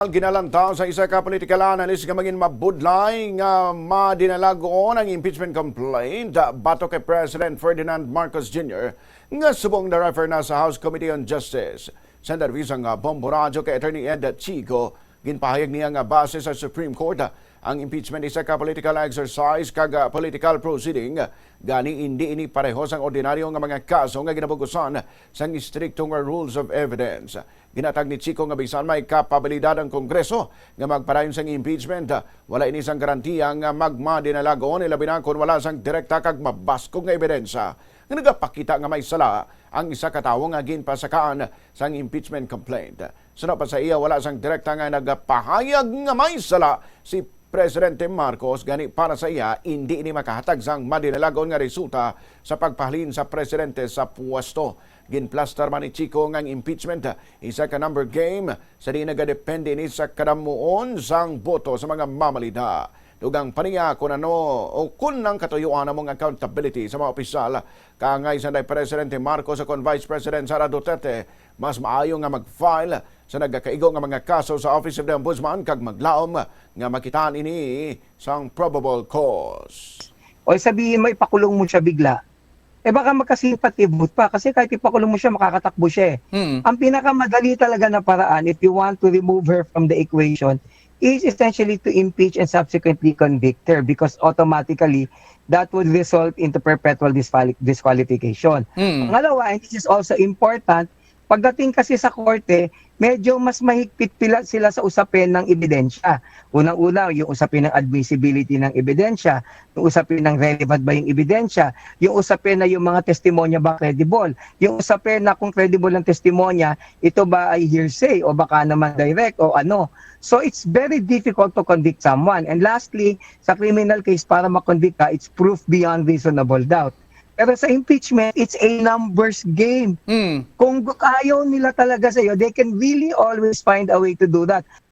Ginalantaw sa isa ka political analyst nga maging mabudlay nga madinalagoon ang impeachment complaint bato kay President Ferdinand Marcos Jr. nga subong na-refer na sa House Committee on Justice. Sa interview nga bomboradyo kay Attorney Ed Chico, ginpahayag niya nga base sa Supreme Court ang impeachment isa ka political exercise kag political proceeding gani hindi ini pareho sang ordinaryo nga mga kaso nga ginabugusan sang istriktong rules of evidence. Ginatag ni Chico nga bisan may kapabilidad ang Kongreso nga magpadayon sang impeachment, wala ini sang garantiya nga magmadinalagon ilabi na kung wala sang direkta kag mabaskog nga ebidensya nga nagapakita nga may sala ang isa ka tawo nga ginpasakaan sang impeachment complaint. Sunod pa sa iya wala sang direkta nga nagapahayag nga may sala si Presidente Marcos, gani para sa iya hindi ini makahatag sang madinalagon nga resulta sa pagpahalin sa presidente sa puwesto. Ginplaster man ni Chico ngang impeachment isa ka number game sa di nagadepende ni sa kadamuon sang boto sa mga mamalida. Dugang paniya kung ano o kung nang katuyuan ang mga accountability sa mga opisyal kangay sa Presidente Marcos sa kon Vice President Sara Duterte, mas maayo nga mag-file sa nagkakaigo nga mga kaso sa Office of the Ombudsman kag maglaom nga makitaan ini sang probable cause. O sabihin mo ipakulong mo siya bigla, baka magka-sympathy vote pa kasi kahit ipakulong mo siya makakatakbo siya eh. Ang pinakamadali talaga na paraan if you want to remove her from the equation is essentially to impeach and subsequently convict her because automatically that would result into perpetual disqualification. Pangalawa, and this is also important, pagdating kasi sa korte, medyo mas mahigpit pila sila sa usapin ng ebidensya. Unang-una, yung usapin ng admissibility ng ebidensya, yung usapin ng relevant ba yung ebidensya, yung usapin na yung mga testimonya ba credible, yung usapin na kung credible ang testimonya, ito ba ay hearsay o baka naman direct o ano. So it's very difficult to convict someone. And lastly, sa criminal case para makonvict ka, it's proof beyond reasonable doubt. Pero sa impeachment, it's a numbers game. Kung ayaw nila talaga sa'yo, they can really always find a way to do that.